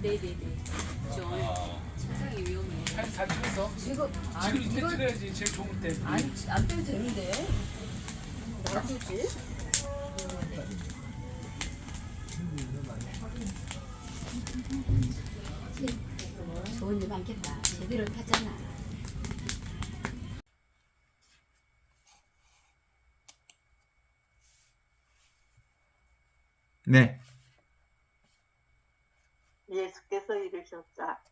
네네네. 좀 세상이 위험해. 사진 다 찍었어? 지금 지금 이때 이거 찍어야지 제일 좋을 때. 안 빼도 되는데. 놔두지. 좋은 일 많겠다. 제대로 탔잖아. 네. 예수께서 이르셨다.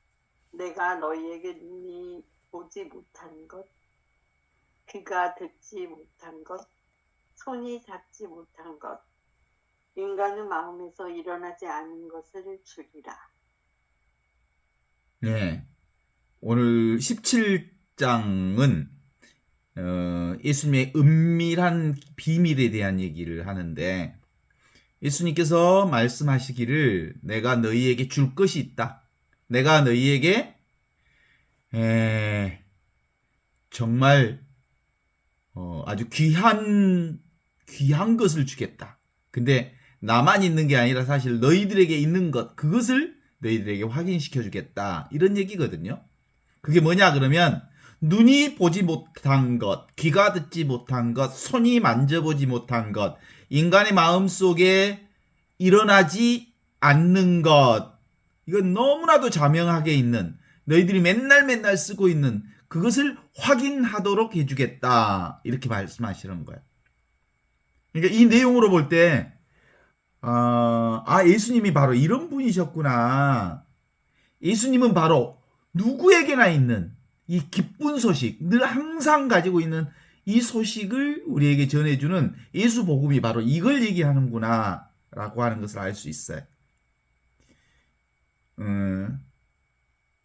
내가 너희에게 눈이 보지 못한 것, 귀가 듣지 못한 것, 손이 잡지 못한 것, 인간의 마음에서 일어나지 않은 것을 주리라. 네. 오늘 17장은 예수님의 은밀한 비밀에 대한 얘기를 하는데, 예수님께서 말씀하시기를 내가 너희에게 줄 것이 있다. 내가 너희에게 정말 아주 귀한 것을 주겠다. 근데 나만 있는 게 아니라 사실 너희들에게 있는 것, 그것을 너희들에게 확인시켜 주겠다. 이런 얘기거든요. 그게 뭐냐 그러면 눈이 보지 못한 것, 귀가 듣지 못한 것, 손이 만져보지 못한 것, 인간의 마음속에 일어나지 않는 것, 이건 너무나도 자명하게 있는, 너희들이 맨날 쓰고 있는 그것을 확인하도록 해주겠다. 이렇게 말씀하시는 거예요. 그러니까 이 내용으로 볼 때 예수님이 바로 이런 분이셨구나. 예수님은 바로 누구에게나 있는 이 기쁜 소식, 늘 항상 가지고 있는 이 소식을 우리에게 전해주는 예수 복음이 바로 이걸 얘기하는구나 라고 하는 것을 알 수 있어요.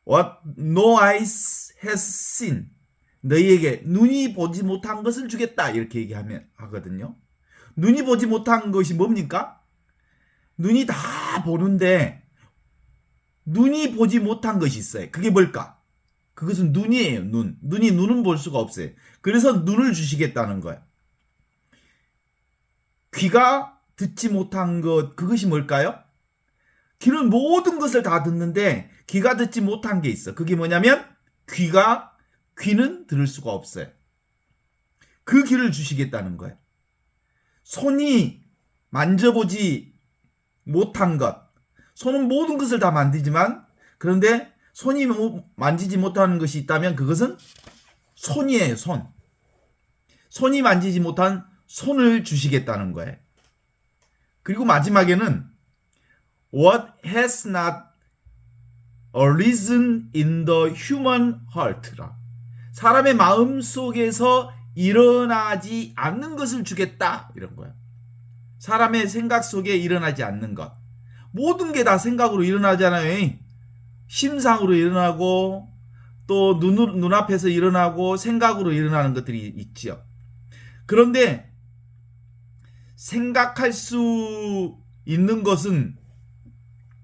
What no eyes has seen, 너희에게 눈이 보지 못한 것을 주겠다 이렇게 하거든요. 눈이 보지 못한 것이 뭡니까? 눈이 다 보는데 눈이 보지 못한 것이 있어요. 그게 뭘까? 그것은 눈이에요. 눈은 볼 수가 없어요. 그래서 눈을 주시겠다는 거예요. 귀가 듣지 못한 것, 그것이 뭘까요? 귀는 모든 것을 다 듣는데 귀가 듣지 못한 게 있어. 그게 뭐냐면 귀는 들을 수가 없어요. 그 귀를 주시겠다는 거예요. 손이 만져보지 못한 것, 손은 모든 것을 다 만지지만 그런데 손이 만지지 못하는 것이 있다면 그것은 손이에요. 손이 만지지 못한 손을 주시겠다는 거예요. 그리고 마지막에는 What has not arisen in the human heart라, 사람의 마음 속에서 일어나지 않는 것을 주겠다 이런 거예요. 사람의 생각 속에 일어나지 않는 것, 모든 게 다 생각으로 일어나잖아요. 심상으로 일어나고 또 눈앞에서 일어나고 생각으로 일어나는 것들이 있죠. 그런데 생각할 수 있는 것은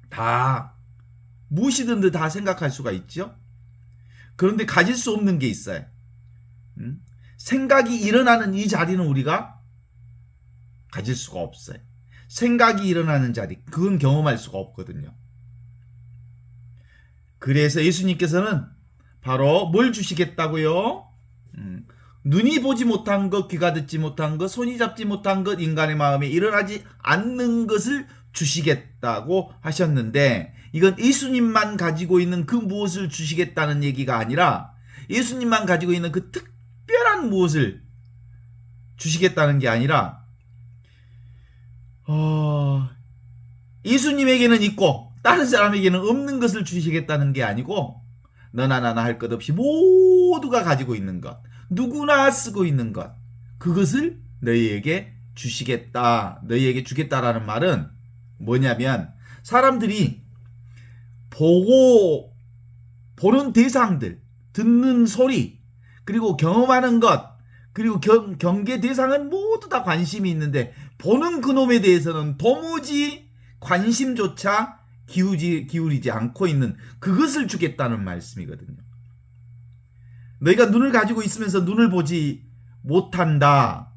다 무엇이든 다 생각할 수가 있죠. 그런데 가질 수 없는 게 있어요. 생각이 일어나는 이 자리는 우리가 가질 수가 없어요. 생각이 일어나는 자리, 그건 경험할 수가 없거든요. 그래서 예수님께서는 바로 뭘 주시겠다고요? 눈이 보지 못한 것, 귀가 듣지 못한 것, 손이 잡지 못한 것, 인간의 마음에 일어나지 않는 것을 주시겠다고 하셨는데, 이건 예수님만 가지고 있는 그 무엇을 주시겠다는 얘기가 아니라 예수님만 가지고 있는 그 특별한 무엇을 주시겠다는 게 아니라 예수님에게는 있고 다른 사람에게는 없는 것을 주시겠다는 게 아니고, 너나 나나 할 것 없이 모두가 가지고 있는 것, 누구나 쓰고 있는 것, 그것을 너희에게 주시겠다, 너희에게 주겠다라는 말은 뭐냐면, 사람들이 보는 대상들, 듣는 소리, 그리고 경험하는 것, 그리고 경계 대상은 모두 다 관심이 있는데 보는 그놈에 대해서는 도무지 관심조차 기울이지 않고 있는 그것을 주겠다는 말씀이거든요. 너희가 눈을 가지고 있으면서 눈을 보지 못한다.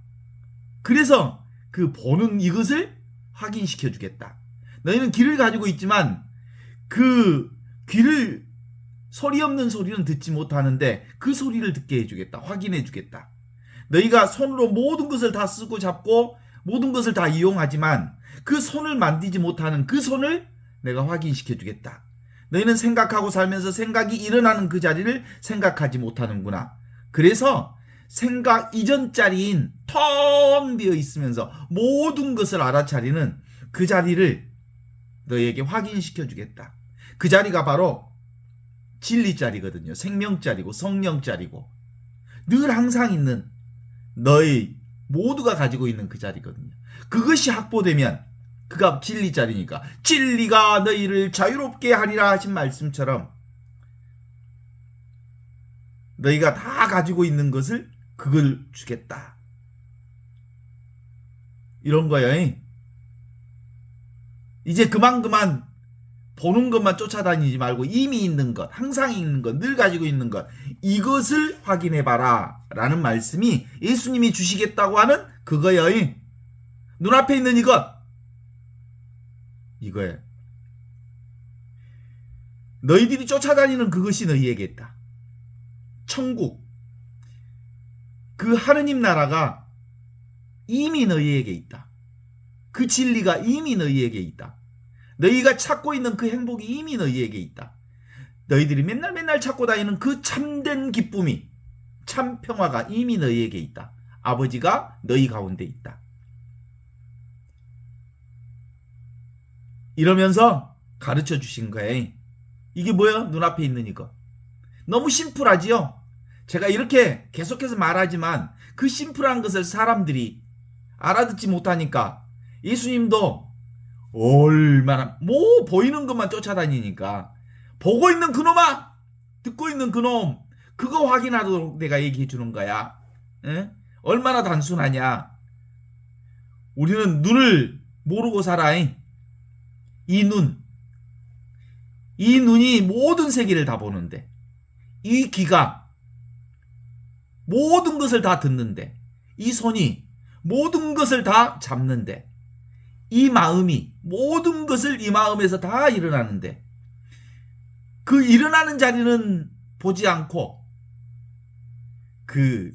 그래서 그 보는 이것을 확인시켜 주겠다. 너희는 귀를 가지고 있지만 그 귀를 소리 없는 소리는 듣지 못하는데 그 소리를 듣게 해주겠다. 확인해 주겠다. 너희가 손으로 모든 것을 다 쓰고 잡고 모든 것을 다 이용하지만 그 손을 만지지 못하는 그 손을 내가 확인시켜 주겠다. 너희는 생각하고 살면서 생각이 일어나는 그 자리를 생각하지 못하는구나. 그래서 생각 이전 자리인 텅 비어 있으면서 모든 것을 알아차리는 그 자리를 너희에게 확인시켜 주겠다. 그 자리가 바로 진리 자리거든요. 생명 자리고 성령 자리고 늘 항상 있는 너희 모두가 가지고 있는 그 자리거든요. 그것이 확보되면 그가 진리 자리니까 진리가 너희를 자유롭게 하리라 하신 말씀처럼 너희가 다 가지고 있는 것을 그걸 주겠다. 이런 거예요. 이제 그만 보는 것만 쫓아다니지 말고 이미 있는 것, 항상 있는 것, 늘 가지고 있는 것 이것을 확인해봐라 라는 말씀이 예수님이 주시겠다고 하는 그거예요. 눈앞에 있는 이거예요. 너희들이 쫓아다니는 그것이 너희에게 있다. 천국, 그 하느님 나라가 이미 너희에게 있다. 그 진리가 이미 너희에게 있다. 너희가 찾고 있는 그 행복이 이미 너희에게 있다. 너희들이 맨날 찾고 다니는 그 참된 기쁨이, 참 평화가 이미 너희에게 있다. 아버지가 너희 가운데 있다. 이러면서 가르쳐 주신 거예요. 이게 뭐예요? 눈앞에 있는 이거. 너무 심플하지요? 제가 이렇게 계속해서 말하지만 그 심플한 것을 사람들이 알아듣지 못하니까 예수님도 얼마나 보이는 것만 쫓아다니니까 보고 있는 그놈아, 듣고 있는 그놈, 그거 확인하도록 내가 얘기해 주는 거야. 에? 얼마나 단순하냐. 우리는 눈을 모르고 살아. 이 눈이 모든 세계를 다 보는데, 이 귀가 모든 것을 다 듣는데, 이 손이 모든 것을 다 잡는데, 이 마음이 모든 것을 이 마음에서 다 일어나는데, 그 일어나는 자리는 보지 않고 그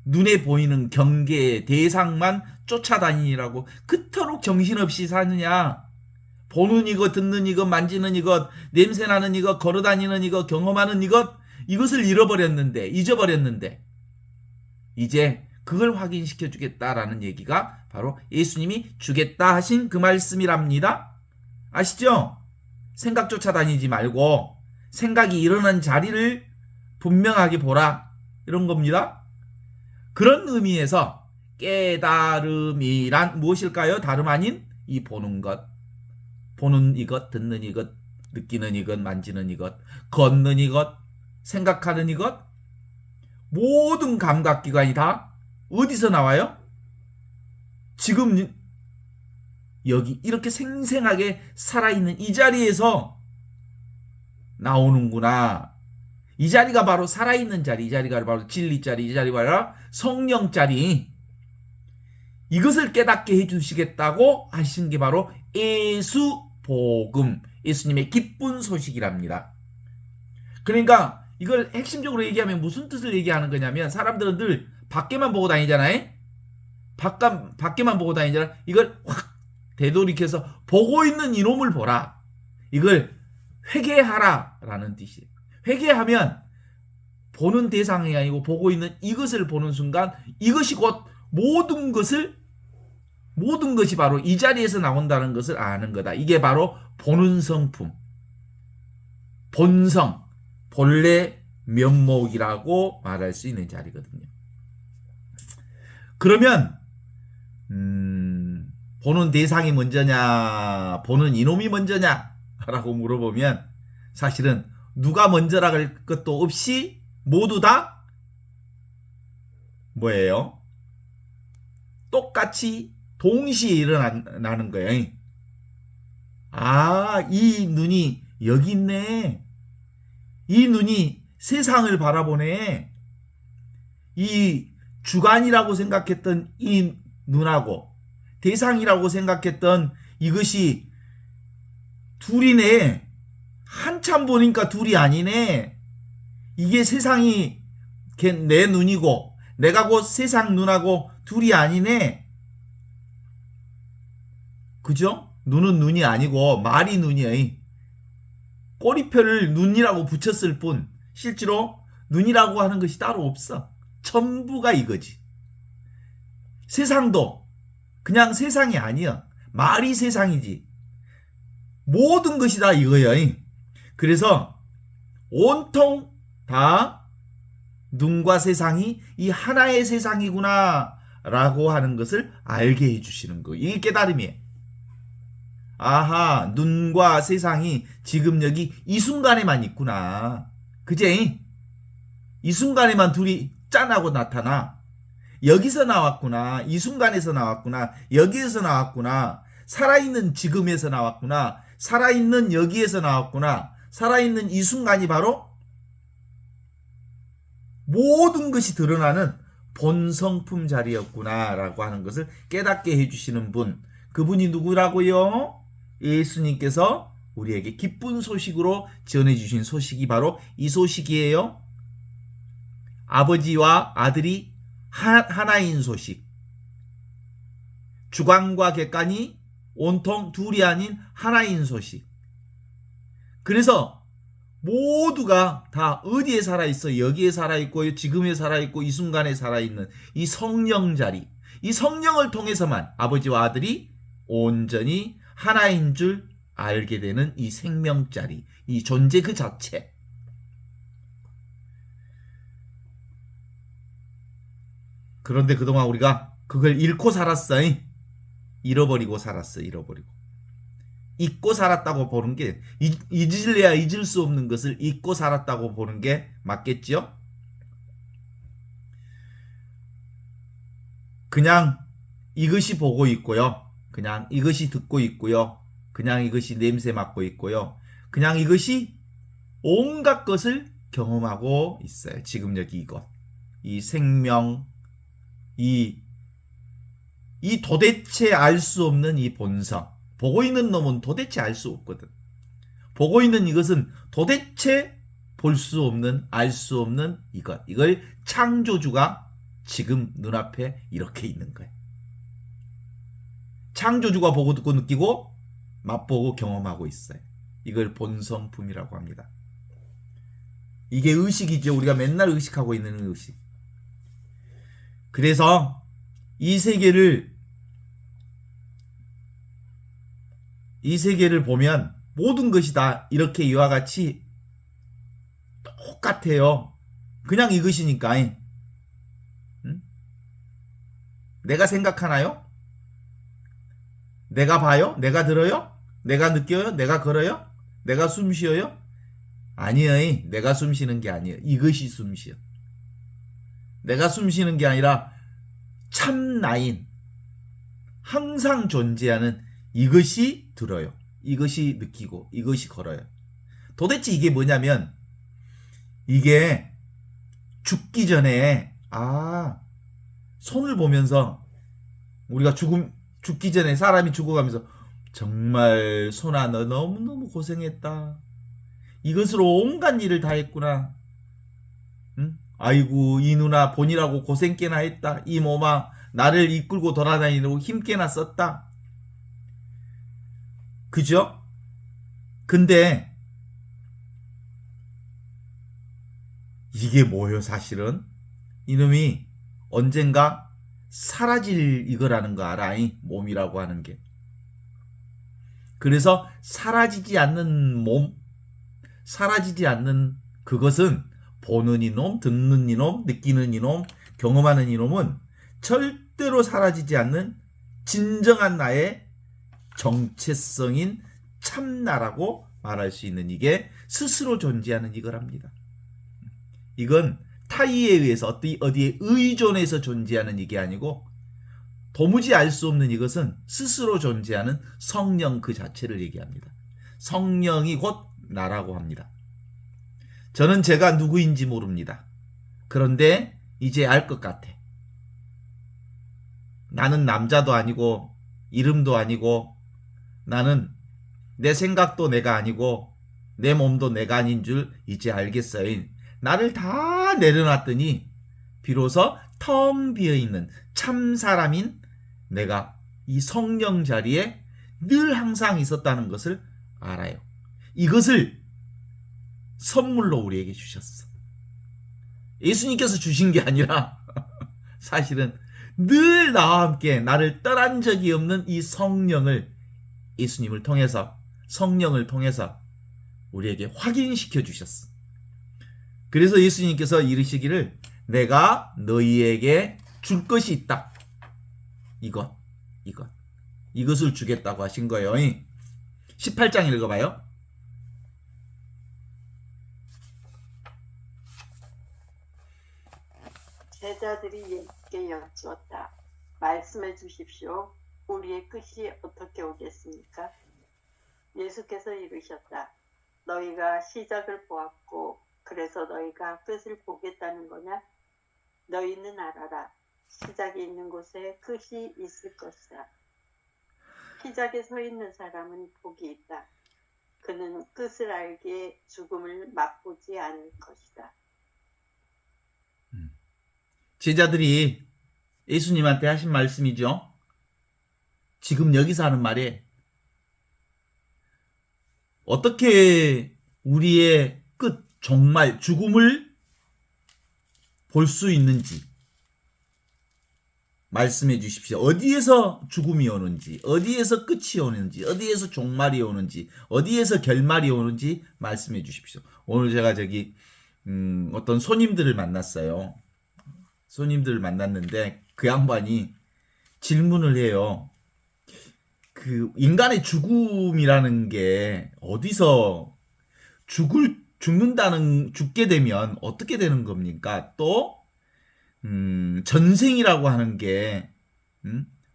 눈에 보이는 경계의 대상만 쫓아다니라고 그토록 정신없이 사느냐. 보는 이것, 듣는 이것, 만지는 이것, 냄새나는 이것, 걸어다니는 이것, 경험하는 이것을 잊어버렸는데 이제 그걸 확인시켜 주겠다라는 얘기가 바로 예수님이 주겠다 하신 그 말씀이랍니다. 아시죠? 생각 쫓아다니지 말고 생각이 일어난 자리를 분명하게 보라, 이런 겁니다. 그런 의미에서 깨달음이란 무엇일까요? 다름 아닌 이 보는 것, 보는 이것, 듣는 이것, 느끼는 이것, 만지는 이것, 걷는 이것, 생각하는 이것, 모든 감각기관이 다 어디서 나와요? 지금 여기 이렇게 생생하게 살아있는 이 자리에서 나오는구나. 이 자리가 바로 살아있는 자리, 이 자리가 바로 진리 자리, 이 자리가 바로 성령 자리. 이것을 깨닫게 해주시겠다고 하신 게 바로 예수복음, 예수님의 기쁜 소식이랍니다. 그러니까 이걸 핵심적으로 얘기하면 무슨 뜻을 얘기하는 거냐면, 사람들은 늘 밖에만 보고 다니잖아요. 밖에만 보고 다니잖아. 이걸 확 되돌이켜서 보고 있는 이놈을 보라. 이걸 회개하라 라는 뜻이에요. 회개하면 보는 대상이 아니고 보고 있는 이것을 보는 순간 이것이 곧 모든 것이 바로 이 자리에서 나온다는 것을 아는 거다. 이게 바로 보는 성품, 본성, 본래 면목이라고 말할 수 있는 자리거든요. 그러면 보는 대상이 먼저냐, 보는 이놈이 먼저냐 라고 물어보면 사실은 누가 먼저랄 것도 없이 모두 다 뭐예요? 똑같이 동시에 일어나는 거예요. 아, 이 눈이 여기 있네. 이 눈이 세상을 바라보네. 이 주관이라고 생각했던 이 눈하고 대상이라고 생각했던 이것이 둘이네. 한참 보니까 둘이 아니네. 이게 세상이 내 눈이고 내가 곧 세상 눈하고 둘이 아니네. 그죠? 눈은 눈이 아니고 말이 눈이에요. 꼬리표를 눈이라고 붙였을 뿐 실제로 눈이라고 하는 것이 따로 없어. 전부가 이거지. 세상도 그냥 세상이 아니야. 말이 세상이지. 모든 것이 다 이거야. 그래서 온통 다 눈과 세상이 이 하나의 세상이구나 라고 하는 것을 알게 해주시는 거. 이게 깨달음이에요. 아하, 눈과 세상이 지금 여기 이 순간에만 있구나. 그제? 이 순간에만 둘이 짠하고 나타나. 여기서 나왔구나. 이 순간에서 나왔구나. 여기에서 나왔구나. 살아있는 지금에서 나왔구나. 살아있는 여기에서 나왔구나. 살아있는 이 순간이 바로 모든 것이 드러나는 본성품 자리였구나 라고 하는 것을 깨닫게 해주시는 분. 그분이 누구라고요? 예수님께서 우리에게 기쁜 소식으로 전해주신 소식이 바로 이 소식이에요. 아버지와 아들이 하나인 소식. 주관과 객관이 온통 둘이 아닌 하나인 소식. 그래서 모두가 다 어디에 살아있어? 여기에 살아있고 지금에 살아있고 이 순간에 살아있는 이 성령 자리. 이 성령을 통해서만 아버지와 아들이 온전히 하나인 줄 알게 되는 이 생명 자리. 이 존재 그 자체. 그런데 그동안 우리가 그걸 잃고 살았어. 잃어버리고 살았어. 잃어버리고. 잊고 살았다고 보는 게 잊을래야 잊을 수 없는 것을 잊고 살았다고 보는 게 맞겠지요? 그냥 이것이 보고 있고요. 그냥 이것이 듣고 있고요. 그냥 이것이 냄새 맡고 있고요. 그냥 이것이 온갖 것을 경험하고 있어요. 지금 여기 이것. 이 생명, 이 도대체 알 수 없는 이 본성. 보고 있는 놈은 도대체 알 수 없거든. 보고 있는 이것은 도대체 볼 수 없는, 알 수 없는 이것. 이걸 창조주가 지금 눈앞에 이렇게 있는 거예요. 창조주가 보고 듣고 느끼고 맛보고 경험하고 있어요. 이걸 본성품이라고 합니다. 이게 의식이죠. 우리가 맨날 의식하고 있는 의식. 그래서 이 세계를 보면 모든 것이 다 이렇게 이와 같이 똑같아요. 그냥 이것이니까. 응? 내가 생각하나요? 내가 봐요? 내가 들어요? 내가 느껴요? 내가 걸어요? 내가 숨 쉬어요? 아니에요. 내가 숨 쉬는 게 아니에요. 이것이 숨 쉬어. 내가 숨 쉬는 게 아니라 참 나인, 항상 존재하는 이것이 들어요. 이것이 느끼고 이것이 걸어요. 도대체 이게 뭐냐면 이게 죽기 전에 손을 보면서 우리가 죽기 전에 사람이 죽어가면서 정말 손아 너 너무너무 고생했다. 이것으로 온갖 일을 다 했구나. 응? 아이고 이 누나 본이라고 고생 꽤나 했다. 이 몸아 나를 이끌고 돌아다니려고 힘 꽤나 썼다. 그죠? 근데 이게 뭐예요 사실은? 이놈이 언젠가 사라질 이거라는 거 알아? 몸이라고 하는 게. 그래서 사라지지 않는 몸, 사라지지 않는 그것은 보는 이놈, 듣는 이놈, 느끼는 이놈, 경험하는 이놈은 절대로 사라지지 않는 진정한 나의 정체성인 참나라고 말할 수 있는 이게 스스로 존재하는 이거랍니다. 이건 타의에 의해서 어디에 의존해서 존재하는 이게 아니고 도무지 알 수 없는 이것은 스스로 존재하는 성령 그 자체를 얘기합니다. 성령이 곧 나라고 합니다. 저는 제가 누구인지 모릅니다. 그런데 이제 알 것 같아. 나는 남자도 아니고 이름도 아니고 나는 내 생각도 내가 아니고 내 몸도 내가 아닌 줄 이제 알겠어요. 나를 다 내려놨더니 비로소 텅 비어있는 참 사람인 내가 이 성령 자리에 늘 항상 있었다는 것을 알아요. 이것을 선물로 우리에게 주셨어. 예수님께서 주신 게 아니라 사실은 늘 나와 함께 나를 떠난 적이 없는 이 성령을 예수님을 통해서 성령을 통해서 우리에게 확인시켜 주셨어. 그래서 예수님께서 이르시기를 내가 너희에게 줄 것이 있다. 이것을 주겠다고 하신 거예요. 18장 읽어봐요. 제자들이 예수께 여쭈었다. 말씀해 주십시오. 우리의 끝이 어떻게 오겠습니까? 예수께서 이르셨다. 너희가 시작을 보았고 그래서 너희가 끝을 보겠다는 거냐? 너희는 알아라. 시작이 있는 곳에 끝이 있을 것이다. 시작에 서 있는 사람은 복이 있다. 그는 끝을 알기에 죽음을 맛보지 않을 것이다. 제자들이 예수님한테 하신 말씀이죠. 지금 여기서 하는 말에 어떻게 우리의 끝, 정말 죽음을 볼 수 있는지 말씀해 주십시오. 어디에서 죽음이 오는지, 어디에서 끝이 오는지, 어디에서 종말이 오는지, 어디에서 결말이 오는지 말씀해 주십시오. 오늘 제가 어떤 손님들을 만났어요. 손님들을 만났는데 그 양반이 질문을 해요. 그 인간의 죽음이라는 게 어디서 죽게 되면 어떻게 되는 겁니까? 또 전생이라고 하는 게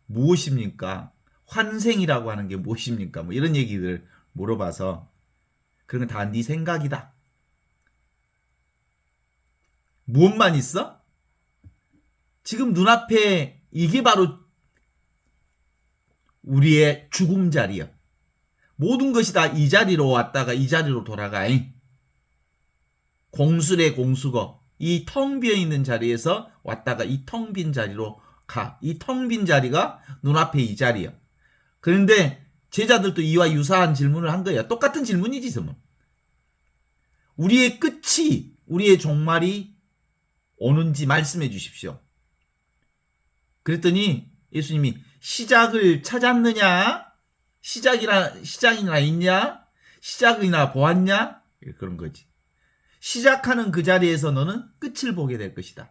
무엇입니까? 환생이라고 하는 게 무엇입니까? 뭐 이런 얘기들 물어봐서 그런 건 다 네 생각이다. 무엇만 있어? 지금 눈앞에 이게 바로 우리의 죽음 자리야. 모든 것이 다 이 자리로 왔다가 이 자리로 돌아가. 공수래 공수거. 이 텅 비어있는 자리에서 왔다가 이 텅 빈 자리로 가. 이 텅 빈 자리가 눈앞에 이 자리야. 그런데 제자들도 이와 유사한 질문을 한 거야. 똑같은 질문이지. 우리의 끝이, 우리의 종말이 오는지 말씀해 주십시오. 그랬더니 예수님이 시작을 찾았느냐? 시작이나 있냐? 시작이나 보았냐? 그런 거지. 시작하는 그 자리에서 너는 끝을 보게 될 것이다.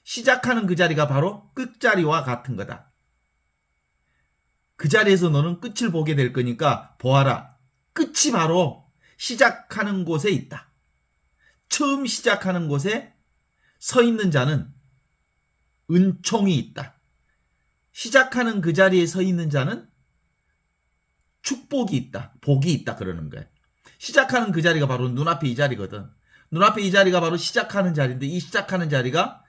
시작하는 그 자리가 바로 끝자리와 같은 거다. 그 자리에서 너는 끝을 보게 될 거니까 보아라. 끝이 바로 시작하는 곳에 있다. 처음 시작하는 곳에 서 있는 자는 은총이 있다. 시작하는 그 자리에 서 있는 자는 축복이 있다. 복이 있다. 그러는 거야. 시작하는 그 자리가 바로 눈앞에 이 자리거든. 눈앞에 이 자리가 바로 시작하는 자리인데 이 시작하는 자리가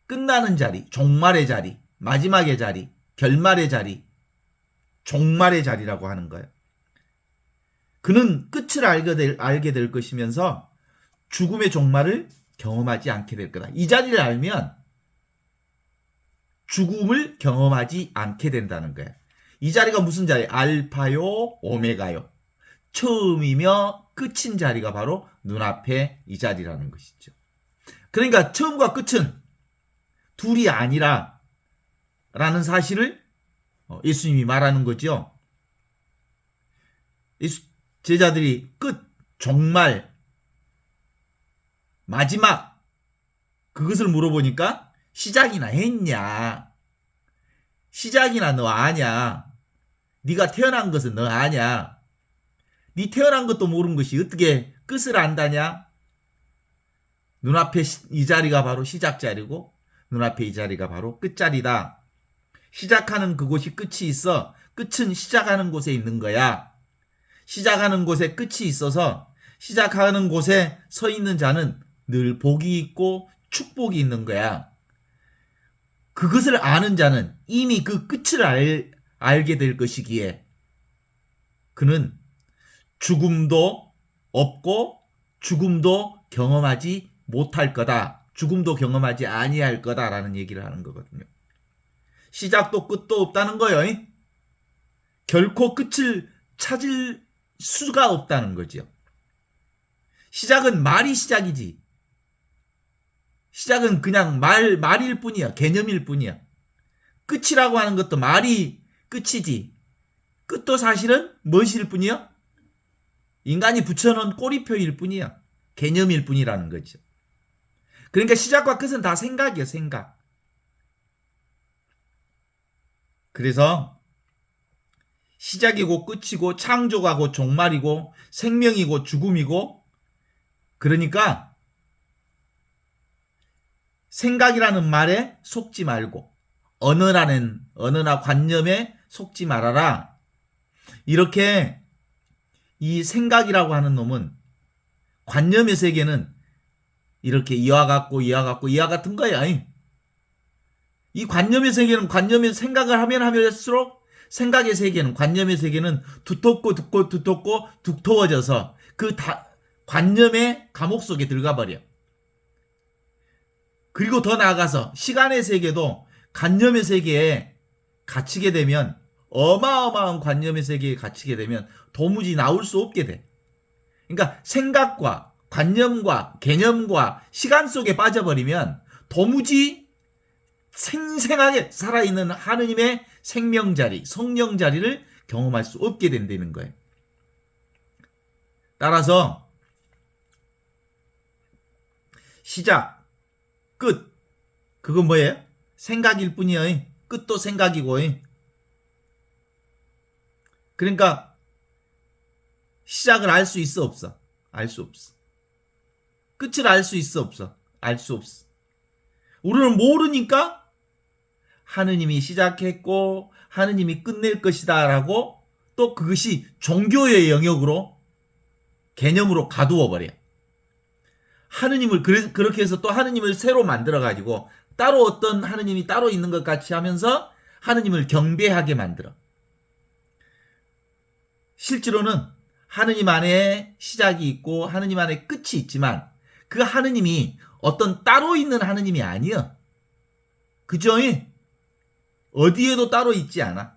끝나는 자리, 종말의 자리, 마지막의 자리, 결말의 자리, 종말의 자리라고 하는 거야. 그는 끝을 알게 될 것이면서 죽음의 종말을 경험하지 않게 될 거다. 이 자리를 알면 죽음을 경험하지 않게 된다는 거야. 이 자리가 무슨 자리? 알파요, 오메가요. 처음이며 끝인 자리가 바로 눈앞에 이 자리라는 것이죠. 그러니까 처음과 끝은 둘이 아니라 라는 사실을 예수님이 말하는 거죠. 제자들이 끝, 종말, 마지막 그것을 물어보니까 시작이나 했냐? 시작이나 너 아냐? 네가 태어난 것은 너 아냐? 네 태어난 것도 모르는 것이 어떻게 끝을 안다냐? 눈앞에 이 자리가 바로 시작 자리고 눈앞에 이 자리가 바로 끝자리다. 시작하는 그곳이 끝이 있어. 끝은 시작하는 곳에 있는 거야. 시작하는 곳에 끝이 있어서 시작하는 곳에 서 있는 자는 늘 복이 있고 축복이 있는 거야. 그것을 아는 자는 이미 그 끝을 알게 될 것이기에 그는 죽음도 없고 죽음도 경험하지 못할 거다. 죽음도 경험하지 아니할 거다라는 얘기를 하는 거거든요. 시작도 끝도 없다는 거예요. 결코 끝을 찾을 수가 없다는 거죠. 시작은 말이 시작이지. 시작은 그냥 말일 뿐이야. 개념일 뿐이야. 끝이라고 하는 것도 말이 끝이지. 끝도 사실은 무엇일 뿐이야? 인간이 붙여놓은 꼬리표일 뿐이야. 개념일 뿐이라는 거죠. 그러니까 시작과 끝은 다 생각이야. 생각. 그래서 시작이고 끝이고 창조가 곧 종말이고 생명이고 죽음이고, 그러니까 생각이라는 말에 속지 말고 언어나 관념에 속지 말아라. 이렇게 이 생각이라고 하는 놈은 관념의 세계는 이렇게 이와 같은 거야. 이 관념의 세계는 관념의 생각을 하면 할수록 생각의 세계는, 관념의 세계는 두텁고 두터워져서 그 관념의 감옥 속에 들어가 버려. 그리고 더 나아가서 시간의 세계도 관념의 세계에 갇히게 되면, 어마어마한 관념의 세계에 갇히게 되면 도무지 나올 수 없게 돼. 그러니까 생각과 관념과 개념과 시간 속에 빠져버리면 도무지 생생하게 살아있는 하느님의 생명자리, 성령자리를 경험할 수 없게 된다는 거예요. 따라서 시작, 끝, 그건 뭐예요? 생각일 뿐이에요. 끝도 생각이고. 그러니까 시작을 알 수 있어 없어? 알 수 없어. 끝을 알 수 있어 없어? 알 수 없어. 우리는 모르니까 하느님이 시작했고 하느님이 끝낼 것이다 라고 또 그것이 종교의 영역으로, 개념으로 가두어 버려. 하느님을 그렇게 해서 또 하느님을 새로 만들어 가지고 따로 어떤 하느님이 따로 있는 것 같이 하면서 하느님을 경배하게 만들어. 실제로는 하느님 안에 시작이 있고 하느님 안에 끝이 있지만 그 하느님이 어떤 따로 있는 하느님이 아니야. 그죠? 어디에도 따로 있지 않아.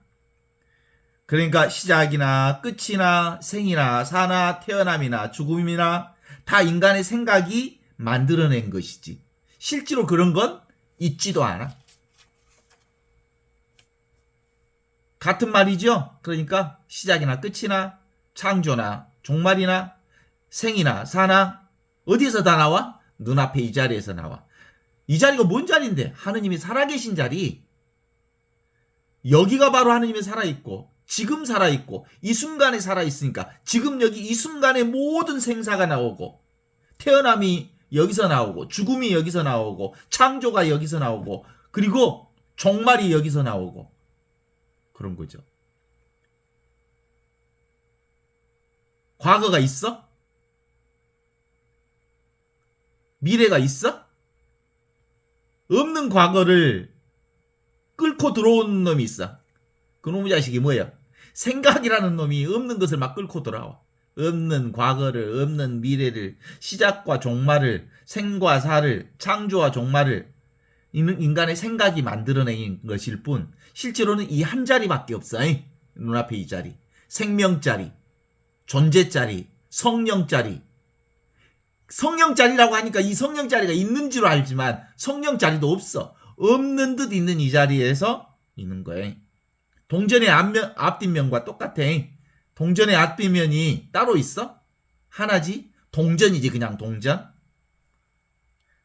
그러니까 시작이나 끝이나 생이나 사나 태어남이나 죽음이나 다 인간의 생각이 만들어낸 것이지 실제로 그런 건 있지도 않아. 같은 말이죠. 그러니까 시작이나 끝이나 창조나 종말이나 생이나 사나 어디에서 다 나와? 눈앞에 이 자리에서 나와. 이 자리가 뭔 자리인데? 하느님이 살아계신 자리. 여기가 바로 하느님이 살아있고 지금 살아있고 이 순간에 살아있으니까 지금 여기 이 순간에 모든 생사가 나오고 태어남이 여기서 나오고 죽음이 여기서 나오고 창조가 여기서 나오고 그리고 종말이 여기서 나오고 그런 거죠. 과거가 있어? 미래가 있어? 없는 과거를 끌고 들어온 놈이 있어. 그놈의 자식이 뭐야? 생각이라는 놈이 없는 것을 막 끌고 돌아와. 없는 과거를, 없는 미래를, 시작과 종말을, 생과 사를, 창조와 종말을 인간의 생각이 만들어낸 것일 뿐 실제로는 이 한 자리밖에 없어. 눈앞에 이 자리. 생명자리, 존재자리, 성령자리. 성령자리라고 하니까 이 성령자리가 있는 줄 알지만 성령자리도 없어. 없는 듯 있는 이 자리에서 있는 거예요. 동전의 앞뒷면과 똑같아. 동전의 앞뒷면이 따로 있어? 하나지? 동전이지 그냥 동전.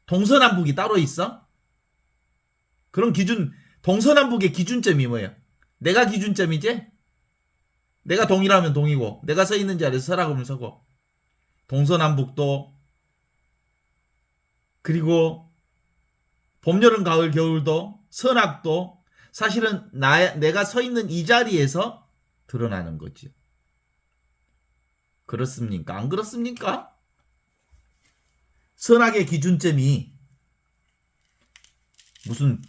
동서남북이 따로 있어? 그런 기준, 동서남북의 기준점이 뭐예요? 내가 기준점이지? 내가 동이라면 동이고 내가 서 있는 자리에서 서라고 하면 서고 동서남북도 그리고 봄, 여름, 가을, 겨울도 선악도 사실은 내가 서 있는 이 자리에서 드러나는 거지. 그렇습니까? 안 그렇습니까? 선악의 기준점이 무슨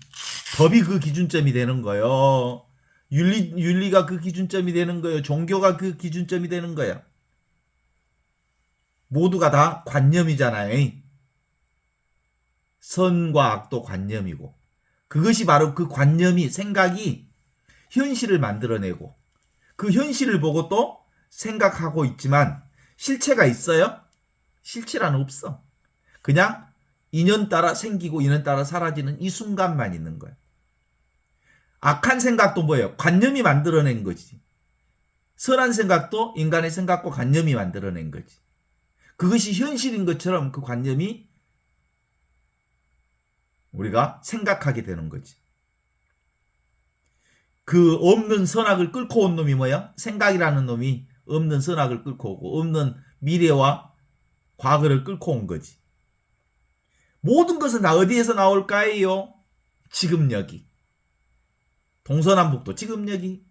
법이 그 기준점이 되는 거예요. 윤리가 그 기준점이 되는 거예요. 종교가 그 기준점이 되는 거예요. 모두가 다 관념이잖아요. 선과 악도 관념이고, 그것이 바로 그 관념이, 생각이 현실을 만들어내고, 그 현실을 보고 또 생각하고 있지만 실체가 있어요? 실체란 없어. 그냥 인연 따라 생기고 인연 따라 사라지는 이 순간만 있는 거예요. 악한 생각도 뭐예요? 관념이 만들어낸 거지. 선한 생각도 인간의 생각과 관념이 만들어낸 거지. 그것이 현실인 것처럼 그 관념이 우리가 생각하게 되는 거지. 그 없는 선악을 끌고 온 놈이 뭐야? 생각이라는 놈이 없는 선악을 끌고 오고 없는 미래와 과거를 끌고 온 거지. 모든 것은 다 어디에서 나올까요? 지금 여기. 동서남북도 지금 여기.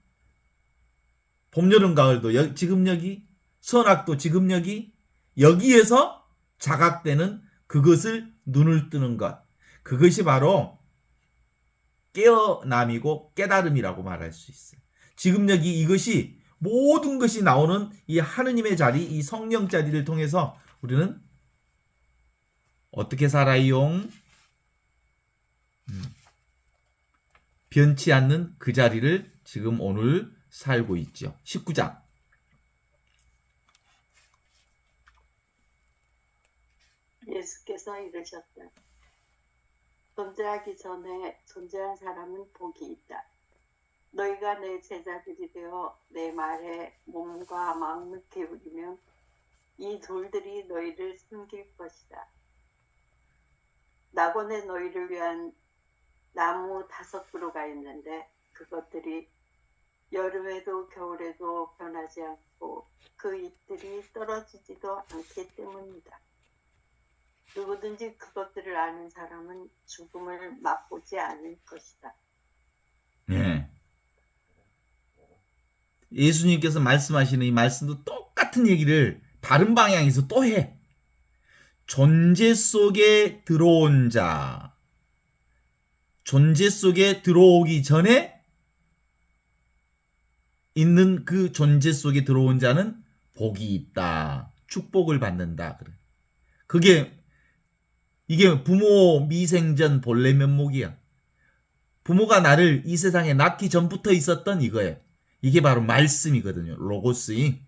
봄, 여름, 가을도 지금 여기. 선악도 지금 여기. 여기에서 자각되는 그것을 눈을 뜨는 것. 그것이 바로 깨어남이고 깨달음이라고 말할 수 있어요. 지금 여기 이것이 모든 것이 나오는 이 하느님의 자리, 이 성령 자리를 통해서 우리는 어떻게 살아요? 변치 않는 그 자리를 지금 오늘 살고 있죠. 19장. 예수께서 이르셨다. 존재하기 전에 존재한 사람은 복이 있다. 너희가 내 제자들이 되어 내 말에 몸과 마음을 기울이면 이 돌들이 너희를 숨길 것이다. 낙원에 너희를 위한 나무 5그루가 있는데 그것들이 여름에도 겨울에도 변하지 않고 그 잎들이 떨어지지도 않기 때문이다. 누구든지 그것들을 아는 사람은 죽음을 맛보지 않을 것이다. 네. 예수님께서 말씀하시는 이 말씀도 똑같은 얘기를 다른 방향에서 또 해. 존재 속에 들어온 자. 존재 속에 들어오기 전에 있는 그 존재 속에 들어온 자는 복이 있다. 축복을 받는다. 그래. 이게 부모 미생전 본래 면목이야. 부모가 나를 이 세상에 낳기 전부터 있었던 이거예요. 이게 바로 말씀이거든요. 로고스이.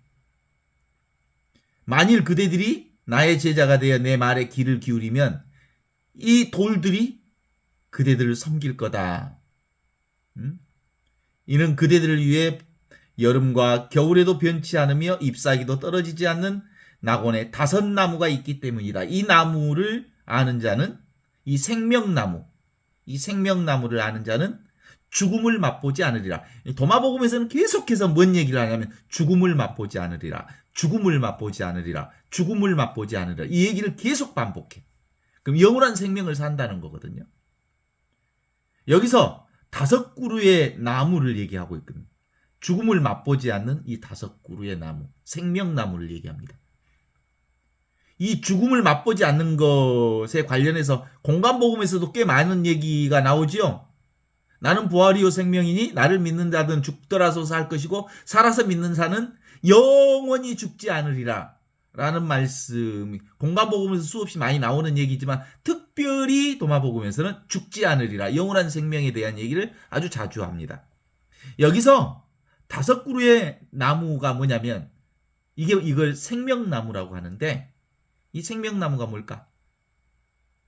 만일 그대들이 나의 제자가 되어 내 말에 귀를 기울이면 이 돌들이 그대들을 섬길 거다. 이는 그대들을 위해 여름과 겨울에도 변치 않으며 잎사귀도 떨어지지 않는 낙원에 5나무가 있기 때문이다. 이 나무를 아는 자는, 이 생명나무, 이 생명나무를 아는 자는 죽음을 맛보지 않으리라. 도마복음에서는 계속해서 뭔 얘기를 하냐면 죽음을 맛보지 않으리라. 죽음을 맛보지 않으리라. 죽음을 맛보지 않으리라. 이 얘기를 계속 반복해. 그럼 영원한 생명을 산다는 거거든요. 여기서 5그루의 나무를 얘기하고 있거든요. 죽음을 맛보지 않는 이 5그루의 나무, 생명나무를 얘기합니다. 이 죽음을 맛보지 않는 것에 관련해서 공간복음에서도 꽤 많은 얘기가 나오지요. 나는 부활이요 생명이니 나를 믿는 자든 죽더라도 할 것이고 살아서 믿는 자는 영원히 죽지 않으리라 라는 말씀이 공간복음에서 수없이 많이 나오는 얘기지만 특별히 도마복음에서는 죽지 않으리라, 영원한 생명에 대한 얘기를 아주 자주 합니다. 여기서 5그루의 나무가 뭐냐면 이걸 생명나무라고 하는데 이 생명나무가 뭘까?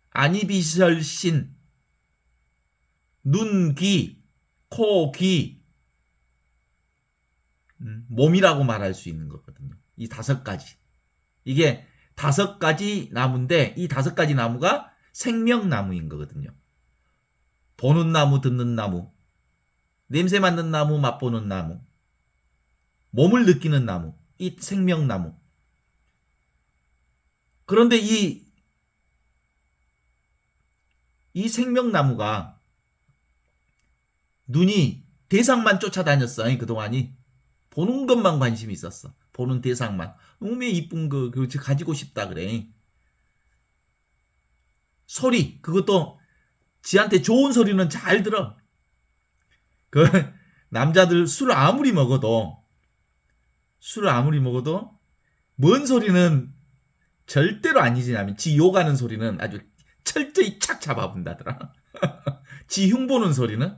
안이비설신, 눈, 귀, 코, 귀, 몸이라고 말할 수 있는 거거든요. 이 5가지. 이게 5가지 나무인데 이 5가지 나무가 생명나무인 거거든요. 보는 나무, 듣는 나무, 냄새 맡는 나무, 맛보는 나무, 몸을 느끼는 나무, 이 생명나무. 그런데 이 생명나무가 눈이 대상만 쫓아다녔어. 그동안이 보는 것만 관심이 있었어. 보는 대상만. 너무 이쁜 거 가지고 싶다 그래. 소리, 그것도 지한테 좋은 소리는 잘 들어. 그 남자들 술을 아무리 먹어도 뭔 소리는 절대로 안 잊으냐면 지 욕하는 소리는 아주 철저히 착 잡아본다더라. 지 흉보는 소리는.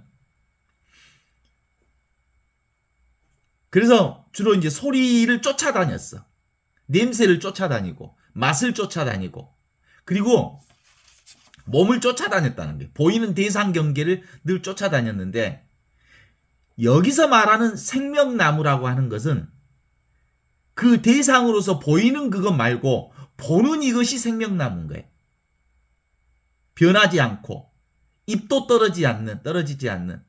그래서 주로 이제 소리를 쫓아다녔어. 냄새를 쫓아다니고 맛을 쫓아다니고 그리고 몸을 쫓아다녔다는 게 보이는 대상 경계를 늘 쫓아다녔는데 여기서 말하는 생명나무라고 하는 것은 그 대상으로서 보이는 그것 말고 보는 이것이 생명나무인 거예요. 변하지 않고 입도 떨어지지 않는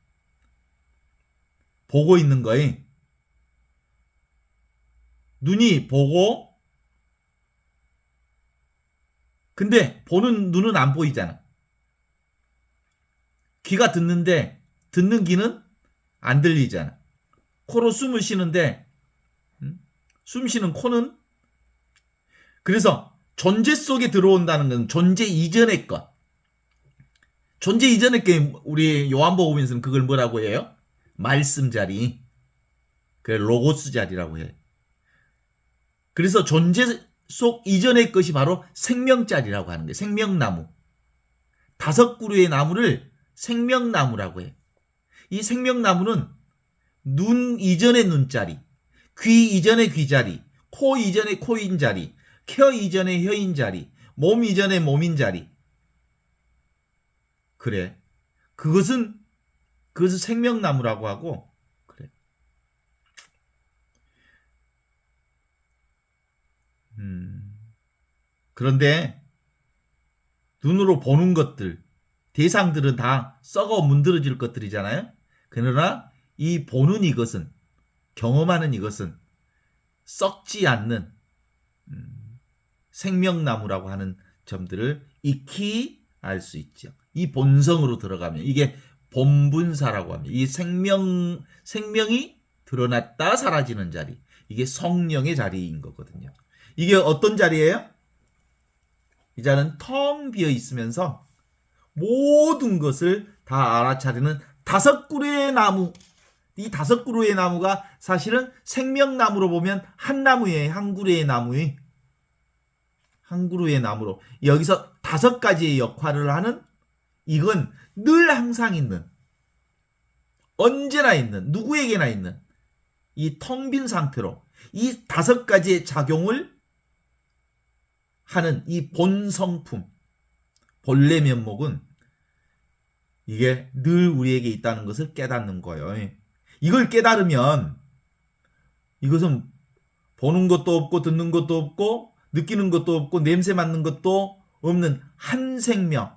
보고 있는 거예요. 눈이 보고 근데 보는 눈은 안 보이잖아. 귀가 듣는데 듣는 귀는 안 들리잖아. 코로 숨을 쉬는데 숨 쉬는 코는 그래서 존재 속에 들어온다는 건 존재 이전의 것. 존재 이전의 게 우리 요한복음에서는 그걸 뭐라고 해요? 말씀 자리. 그래 로고스 자리라고 해요. 그래서 존재 속 이전의 것이 바로 생명자리라고 하는 거예요. 생명나무. 5그루의 나무를 생명나무라고 해요. 이 생명나무는 눈 이전의 눈자리, 귀 이전의 귀자리, 코 이전의 코인 자리, 혀 이전의 혀인 자리, 몸 이전의 몸인 자리. 그래. 그것을 생명나무라고 하고 그래. 그런데 눈으로 보는 것들, 대상들은 다 썩어 문드러질 것들이잖아요. 그러나 이 보는 이것은, 경험하는 이것은 썩지 않는 생명나무라고 하는 점들을 익히 알 수 있죠. 이 본성으로 들어가면 이게 본분사라고 합니다. 이 생명이 드러났다 사라지는 자리. 이게 성령의 자리인 거거든요. 이게 어떤 자리예요? 이 자는 텅 비어 있으면서 모든 것을 다 알아차리는 5그루의 나무. 이 5그루의 나무가 사실은 생명나무로 보면 한 나무예요. 한 그루의 나무의. 한 그루의 나무로. 여기서 5가지의 역할을 하는 이건 늘 항상 있는 언제나 있는 누구에게나 있는 이 텅 빈 상태로 이 5가지의 작용을 하는 이 본성품, 본래 면목은 이게 늘 우리에게 있다는 것을 깨닫는 거예요. 이걸 깨달으면 이것은 보는 것도 없고 듣는 것도 없고 느끼는 것도 없고 냄새 맡는 것도 없는 한 생명.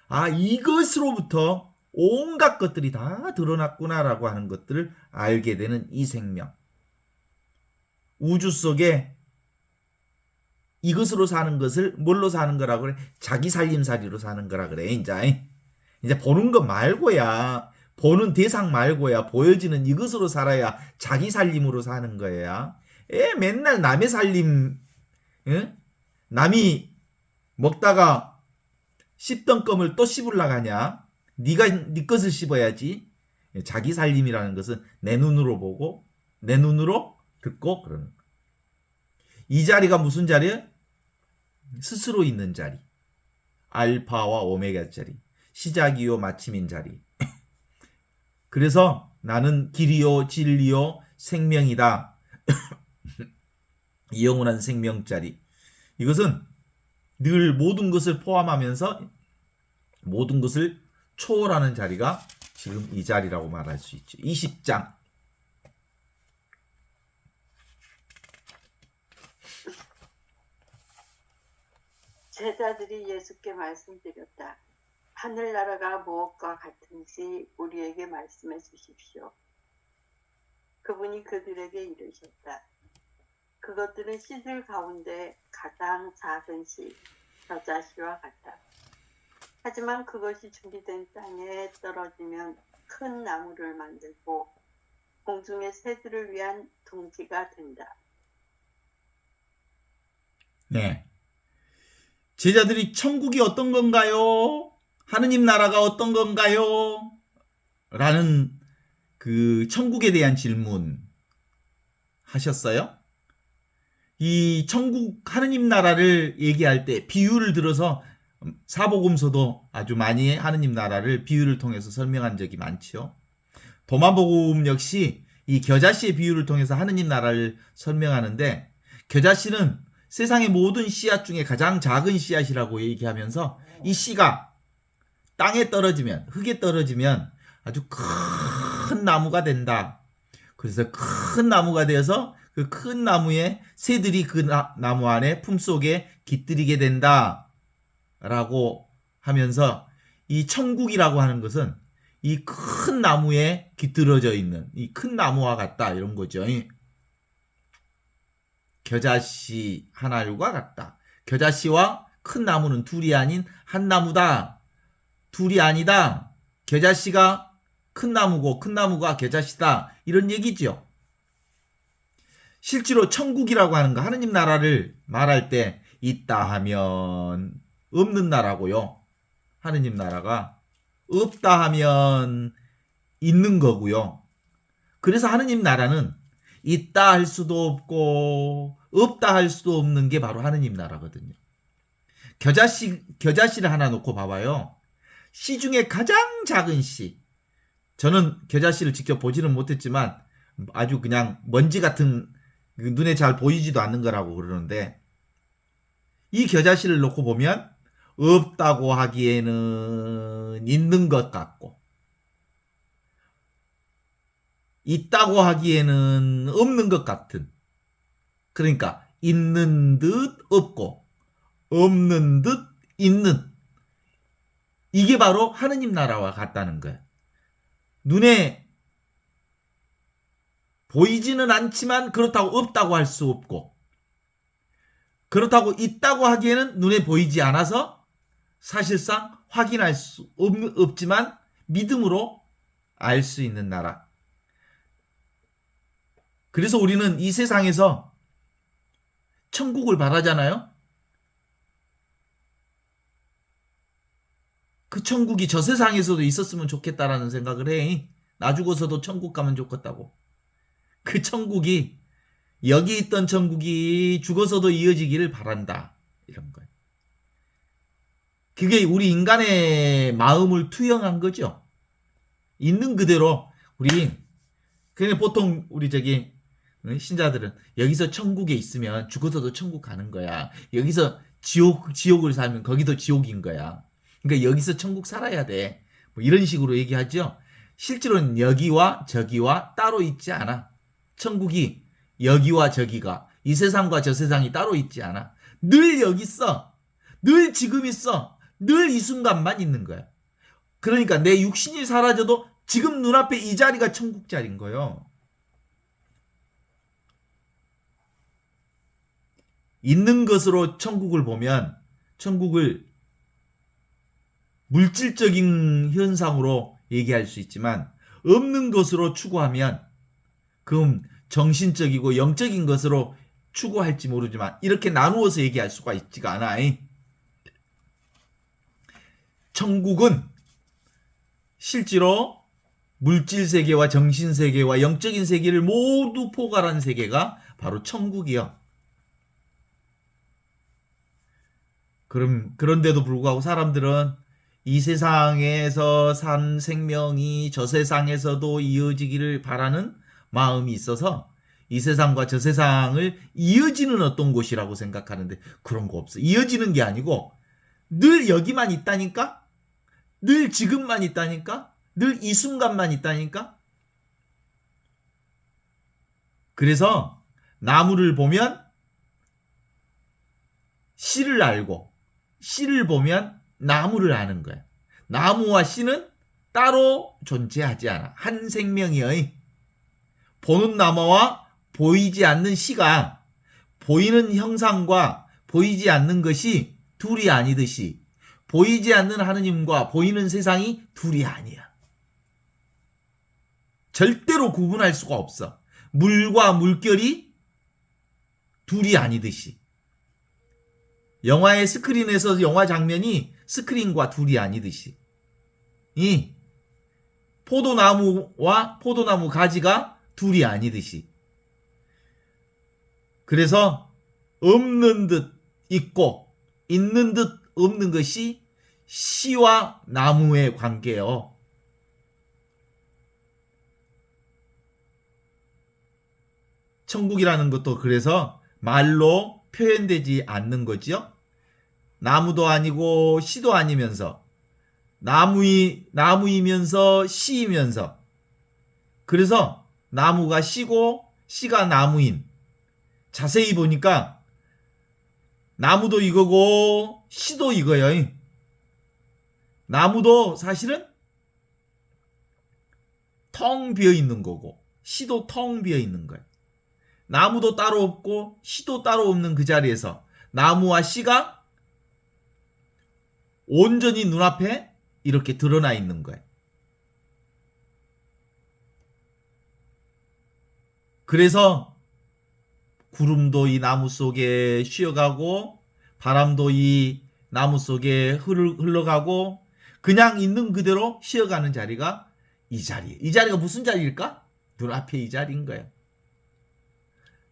아, 이것으로부터 온갖 것들이 다 드러났구나라고 하는 것들을 알게 되는 이 생명. 우주 속에 이것으로 사는 것을 뭘로 사는 거라고 그래? 자기 살림살이로 사는 거라 그래. 이제 보는 것 말고야, 보는 대상 말고야, 보여지는 이것으로 살아야 자기 살림으로 사는 거야. 맨날 남의 살림, 응? 남이 먹다가 씹던 껌을 또 씹으려고 하냐? 네 것을 씹어야지. 자기 살림이라는 것은 내 눈으로 보고 내 눈으로 듣고 그러는 거야. 이 자리가 무슨 자리야? 스스로 있는 자리. 알파와 오메가 자리. 시작이요 마침인 자리. 그래서 나는 길이요 진리요 생명이다. 이 영원한 생명 자리. 이것은 늘 모든 것을 포함하면서 모든 것을 초월하는 자리가 지금 이 자리라고 말할 수 있죠. 20장. 제자들이 예수께 말씀드렸다. 하늘나라가 무엇과 같은지 우리에게 말씀해 주십시오. 그분이 그들에게 이르셨다. 그것들은 씨들 가운데 가장 작은 씨, 겨자씨와 같다. 하지만 그것이 준비된 땅에 떨어지면 큰 나무를 만들고 공중의 새들을 위한 둥지가 된다. 네. 제자들이 천국이 어떤 건가요? 하느님 나라가 어떤 건가요? 라는 그 천국에 대한 질문 하셨어요. 이 천국 하느님 나라를 얘기할 때 비유를 들어서 사복음서도 아주 많이 하느님 나라를 비유를 통해서 설명한 적이 많지요. 도마복음 역시 이 겨자씨의 비유를 통해서 하느님 나라를 설명하는데, 겨자씨는 세상의 모든 씨앗 중에 가장 작은 씨앗이라고 얘기하면서 이 씨가 땅에 떨어지면, 흙에 떨어지면 아주 큰 나무가 된다. 그래서 큰 나무가 되어서 그 큰 나무에 새들이 그 나무 안에 품속에 깃들이게 된다 라고 하면서, 이 천국이라고 하는 것은 이 큰 나무에 깃들어져 있는 이 큰 나무와 같다, 이런 거죠. 겨자씨 한 알과 같다. 겨자씨와 큰 나무는 둘이 아닌 한 나무다. 둘이 아니다. 겨자씨가 큰 나무고 큰 나무가 겨자씨다, 이런 얘기죠. 실제로 천국이라고 하는 거, 하느님 나라를 말할 때 있다 하면 없는 나라고요. 하느님 나라가 없다 하면 있는 거고요. 그래서 하느님 나라는 있다 할 수도 없고 없다 할 수도 없는 게 바로 하느님 나라거든요. 겨자씨를 하나 놓고 봐봐요. 씨 중에 가장 작은 씨. 저는 겨자씨를 직접 보지는 못했지만 아주 그냥 먼지 같은, 눈에 잘 보이지도 않는 거라고 그러는데, 이 겨자씨를 놓고 보면 없다고 하기에는 있는 것 같고, 있다고 하기에는 없는 것 같은, 그러니까 있는 듯 없고 없는 듯 있는, 이게 바로 하느님 나라와 같다는 거예요. 눈에 보이지는 않지만 그렇다고 없다고 할 수 없고, 그렇다고 있다고 하기에는 눈에 보이지 않아서 사실상 확인할 수 없지만 믿음으로 알 수 있는 나라. 그래서 우리는 이 세상에서 천국을 바라잖아요. 그 천국이 저 세상에서도 있었으면 좋겠다라는 생각을 해. 나 죽어서도 천국 가면 좋겠다고. 그 천국이, 여기 있던 천국이 죽어서도 이어지기를 바란다, 이런 거예요. 그게 우리 인간의 마음을 투영한 거죠. 있는 그대로 그냥 보통 우리 신자들은 여기서 천국에 있으면 죽어서도 천국 가는 거야. 여기서 지옥을 살면 거기도 지옥인 거야. 그러니까 여기서 천국 살아야 돼. 뭐 이런 식으로 얘기하죠. 실제로는 여기와 저기와 따로 있지 않아. 천국이 여기와 저기가, 이 세상과 저 세상이 따로 있지 않아. 늘 여기 있어. 늘 지금 있어. 늘 이 순간만 있는 거야. 그러니까 내 육신이 사라져도 지금 눈앞에 이 자리가 천국 자리인 거예요. 있는 것으로 천국을 보면, 천국을 물질적인 현상으로 얘기할 수 있지만, 없는 것으로 추구하면 그럼 정신적이고 영적인 것으로 추구할지 모르지만 이렇게 나누어서 얘기할 수가 있지가 않아. 천국은 실제로 물질 세계와 정신 세계와 영적인 세계를 모두 포괄한 세계가 바로 천국이요. 그런데도 불구하고 사람들은 이 세상에서 산 생명이 저 세상에서도 이어지기를 바라는 마음이 있어서 이 세상과 저 세상을 이어지는 어떤 곳이라고 생각하는데, 그런 거 없어. 이어지는 게 아니고 늘 여기만 있다니까? 늘 지금만 있다니까? 늘 이 순간만 있다니까? 그래서 나무를 보면 씨를 알고, 씨를 보면 나무를 아는 거야. 나무와 씨는 따로 존재하지 않아. 한 생명이여. 보는 나무와 보이지 않는 씨가, 보이는 형상과 보이지 않는 것이 둘이 아니듯이 보이지 않는 하느님과 보이는 세상이 둘이 아니야. 절대로 구분할 수가 없어. 물과 물결이 둘이 아니듯이. 영화의 스크린에서 영화 장면이 스크린과 둘이 아니듯이. 이 포도나무와 포도나무 가지가 둘이 아니듯이. 그래서 없는 듯 있고 있는 듯 없는 것이 씨와 나무의 관계예요. 천국이라는 것도 그래서 말로 표현되지 않는 거지요. 나무도 아니고 씨도 아니면서 나무이면서 씨이면서 그래서 나무가 씨고 씨가 나무인 자세히 보니까 나무도 이거고 씨도 이거예요. 나무도 사실은 텅 비어 있는 거고 씨도 텅 비어 있는 거예요. 나무도 따로 없고 씨도 따로 없는 그 자리에서 나무와 씨가 온전히 눈앞에 이렇게 드러나 있는 거예요. 그래서 구름도 이 나무 속에 쉬어가고 바람도 이 나무 속에 흘러가고 그냥 있는 그대로 쉬어가는 자리가 이 자리. 이 자리가 무슨 자리일까? 눈앞에 이 자리인 거예요.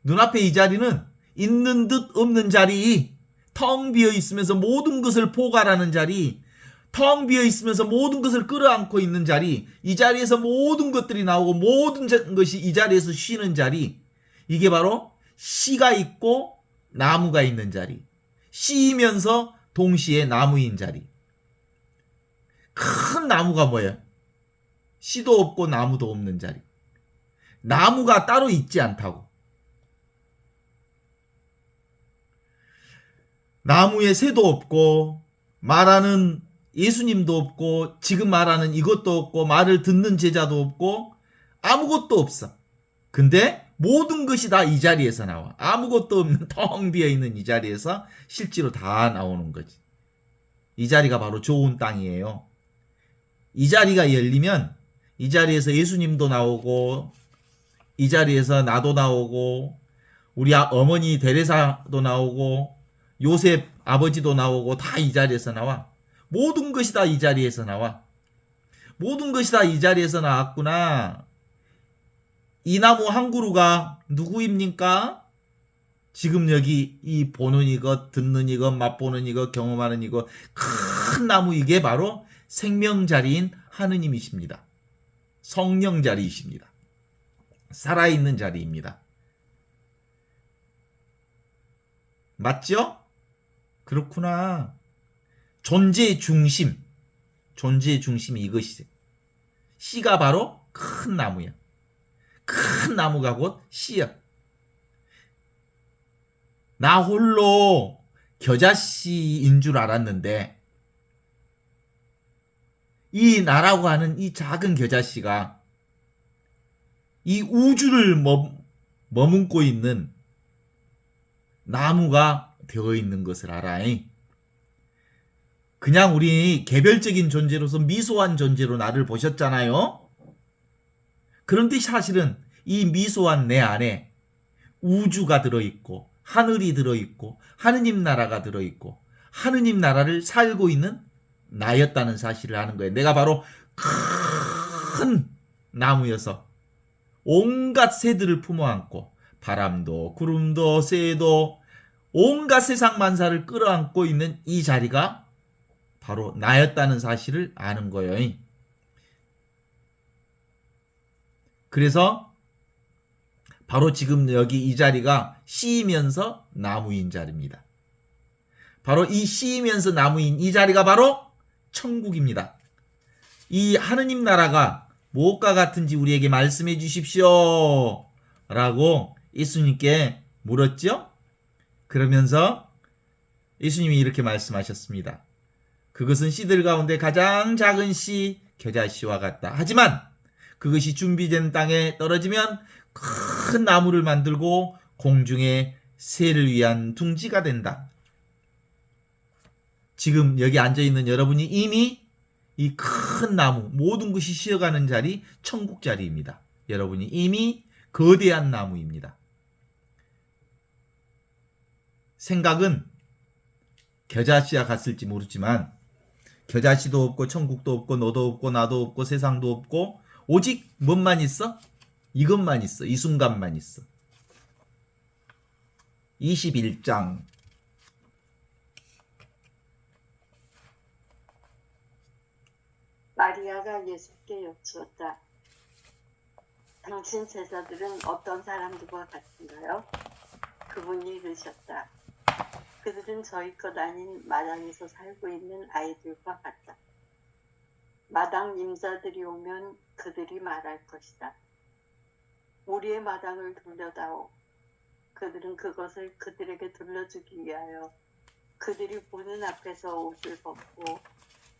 눈앞에 이 자리는 있는 듯 없는 자리, 텅 비어 있으면서 모든 것을 포괄하는 자리, 텅 비어 있으면서 모든 것을 끌어안고 있는 자리, 이 자리에서 모든 것들이 나오고 모든 것이 이 자리에서 쉬는 자리, 이게 바로 씨가 있고 나무가 있는 자리, 씨이면서 동시에 나무인 자리. 큰 나무가 뭐예요? 씨도 없고 나무도 없는 자리. 나무가 따로 있지 않다고. 나무에 새도 없고 말하는 예수님도 없고 지금 말하는 이것도 없고 말을 듣는 제자도 없고 아무것도 없어. 근데 모든 것이 다 이 자리에서 나와. 아무것도 없는 텅 비어있는 이 자리에서 실제로 다 나오는 거지. 이 자리가 바로 좋은 땅이에요. 이 자리가 열리면 이 자리에서 예수님도 나오고 이 자리에서 나도 나오고 우리 어머니 데레사도 나오고 요셉 아버지도 나오고 다 이 자리에서 나와. 모든 것이 다 이 자리에서 나와. 모든 것이 다 이 자리에서 나왔구나. 이 나무 한 그루가 누구입니까? 지금 여기 이 보는 이것, 듣는 이것, 맛보는 이것, 경험하는 이것, 큰 나무 이게 바로 생명 자리인 하느님이십니다. 성령 자리이십니다. 살아있는 자리입니다. 맞죠? 그렇구나. 존재의 중심이 이것이지. 씨가 바로 큰 나무야. 큰 나무가 곧 씨야. 나 홀로 겨자씨인 줄 알았는데 이 나라고 하는 이 작은 겨자씨가 이 우주를 머문고 있는 나무가 되어 있는 것을 알아. 그냥 우리 개별적인 존재로서 미소한 존재로 나를 보셨잖아요. 그런데 사실은 이 미소한 내 안에 우주가 들어있고 하늘이 들어있고 하느님 나라가 들어있고 하느님 나라를 살고 있는 나였다는 사실을 아는 거예요. 내가 바로 큰 나무여서 온갖 새들을 품어안고 바람도 구름도 새도 온갖 세상 만사를 끌어안고 있는 이 자리가 바로 나였다는 사실을 아는 거예요. 그래서 바로 지금 여기 이 자리가 씨이면서 나무인 자리입니다. 바로 이 씨이면서 나무인 이 자리가 바로 천국입니다. 이 하느님 나라가 무엇과 같은지 우리에게 말씀해 주십시오 라고 예수님께 물었죠. 그러면서 예수님이 이렇게 말씀하셨습니다. 그것은 씨들 가운데 가장 작은 씨 겨자씨와 같다. 하지만 그것이 준비된 땅에 떨어지면 큰 나무를 만들고 공중에 새를 위한 둥지가 된다. 지금 여기 앉아있는 여러분이 이미 이 큰 나무, 모든 것이 쉬어가는 자리, 천국 자리입니다. 여러분이 이미 거대한 나무입니다. 생각은 겨자씨와 같을지 모르지만 겨자씨도 없고 천국도 없고 너도 없고 나도 없고 세상도 없고 오직 뭔만 있어? 이것만 있어. 이 순간만 있어. 21장. 마리아가 예수께 여쭈었다. 당신 제자들은 어떤 사람들과 같은가요? 그분이 이르셨다. 그들은 저희 것 아닌 마당에서 살고 있는 아이들과 같다. 마당 임자들이 오면 그들이 말할 것이다. 우리의 마당을 돌려다오. 그들은 그것을 그들에게 돌려주기 위하여 그들이 보는 앞에서 옷을 벗고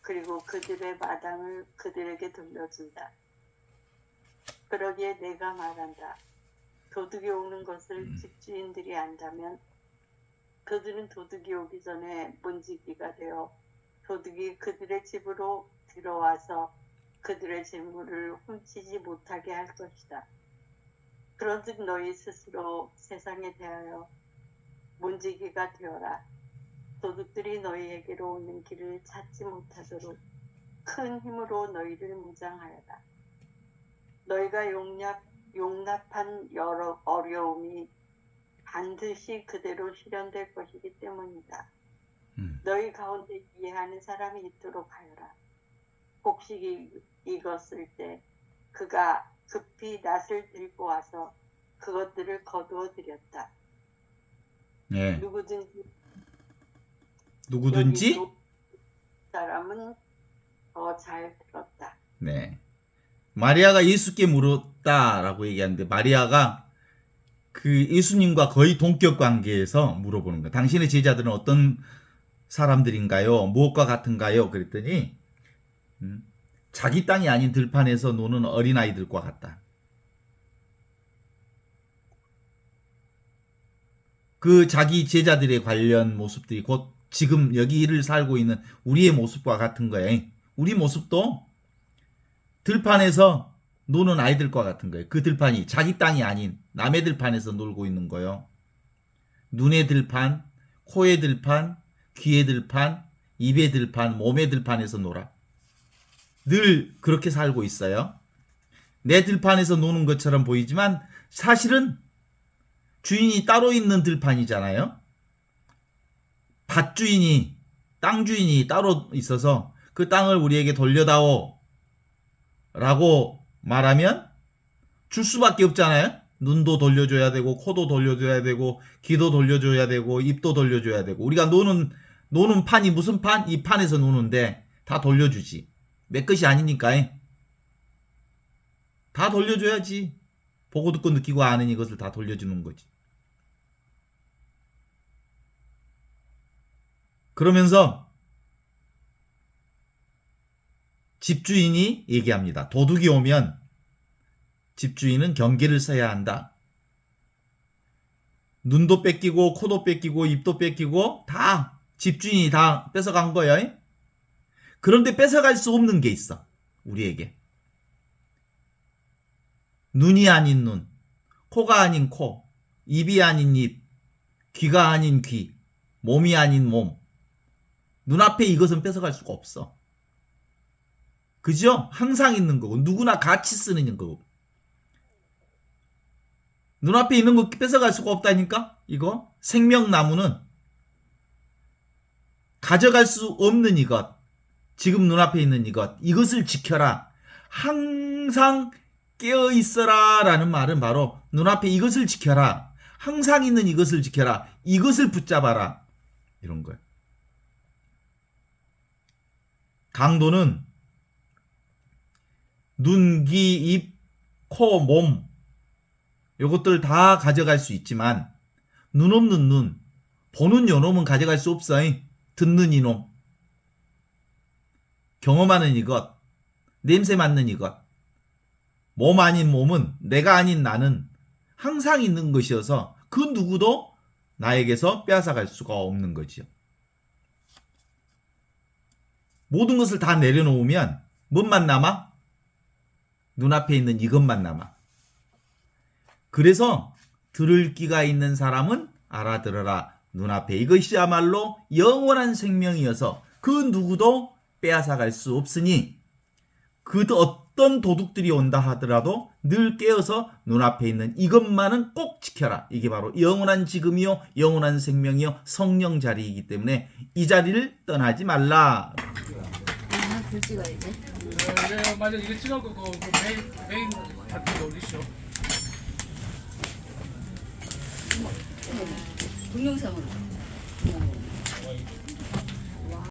그리고 그들의 마당을 그들에게 돌려준다. 그러기에 내가 말한다. 도둑이 오는 것을 집주인들이 안다면 그들은 도둑이 오기 전에 문지기가 되어 도둑이 그들의 집으로 들어와서 그들의 재물을 훔치지 못하게 할 것이다. 그런즉 너희 스스로 세상에 대하여 문지기가 되어라. 도둑들이 너희에게로 오는 길을 찾지 못하도록 큰 힘으로 너희를 무장하여라. 너희가 용납한 여러 어려움이 반드시 그대로 실현될 것이기 때문이다. 너희 가운데 이해하는 사람이 있도록 하여라. 곡식이 익었을 때 그가 급히 낫을 들고 와서 그것들을 거두어 드렸다. 네. 누구든지 사람은 더 잘 들었다. 네. 마리아가 예수께 물었다라고 얘기하는데 마리아가 그 예수님과 거의 동격 관계에서 물어보는 거예요. 당신의 제자들은 어떤 사람들인가요? 무엇과 같은가요? 그랬더니 자기 땅이 아닌 들판에서 노는 어린아이들과 같다. 그 자기 제자들의 관련 모습들이 곧 지금 여기를 살고 있는 우리의 모습과 같은 거예요. 우리 모습도 들판에서 노는 아이들과 같은 거예요. 그 들판이 자기 땅이 아닌 남의 들판에서 놀고 있는 거예요. 눈의 들판, 코의 들판, 귀의 들판, 입의 들판, 몸의 들판에서 놀아. 늘 그렇게 살고 있어요. 내 들판에서 노는 것처럼 보이지만 사실은 주인이 따로 있는 들판이잖아요. 밭주인이, 땅 주인이 따로 있어서 그 땅을 우리에게 돌려다오 라고 말하면 줄 수밖에 없잖아요. 눈도 돌려줘야 되고 코도 돌려줘야 되고 귀도 돌려줘야 되고 입도 돌려줘야 되고 우리가 노는 판이 무슨 판? 이 판에서 노는데 다 돌려주지. 내 것이 아니니까 다 돌려줘야지. 보고 듣고 느끼고 아는 이것을 다 돌려주는 거지. 그러면서 집주인이 얘기합니다. 도둑이 오면 집주인은 경계를 써야 한다. 눈도 뺏기고 코도 뺏기고 입도 뺏기고 다 집주인이 다 뺏어간 거예요. 그런데 뺏어갈 수 없는 게 있어. 우리에게. 눈이 아닌 눈, 코가 아닌 코, 입이 아닌 입, 귀가 아닌 귀, 몸이 아닌 몸. 눈앞에 이것은 뺏어갈 수가 없어. 그죠? 항상 있는 거고 누구나 같이 쓰는 거고. 눈앞에 있는 거 뺏어갈 수가 없다니까? 이거 생명나무는 가져갈 수 없는 이것, 지금 눈앞에 있는 이것을 지켜라. 항상 깨어있어라 라는 말은 바로 눈앞에 이것을 지켜라. 항상 있는 이것을 지켜라. 이것을 붙잡아라. 이런 거예요. 강도는 눈, 귀, 입, 코, 몸 요것들 다 가져갈 수 있지만 눈 없는 눈, 보는 요놈은 가져갈 수 없어. 듣는 이놈, 경험하는 이것, 냄새 맡는 이것, 몸 아닌 몸은 내가 아닌 나는 항상 있는 것이어서 그 누구도 나에게서 빼앗아갈 수가 없는 거지요. 모든 것을 다 내려놓으면 뭔만 남아? 눈앞에 있는 이것만 남아. 그래서 들을 귀가 있는 사람은 알아들어라. 눈앞에 이것이야말로 영원한 생명이어서 그 누구도 빼앗아갈 수 없으니 그 어떤 도둑들이 온다 하더라도 늘 깨어서 눈앞에 있는 이것만은 꼭 지켜라. 이게 바로 영원한 지금이요 영원한 생명이요 성령 자리이기 때문에 이 자리를 떠나지 말라. 불 찍어야지. 네, 맞아. 이거 찍어갖고 그 메인 파트에 올리시오. 동영상으로.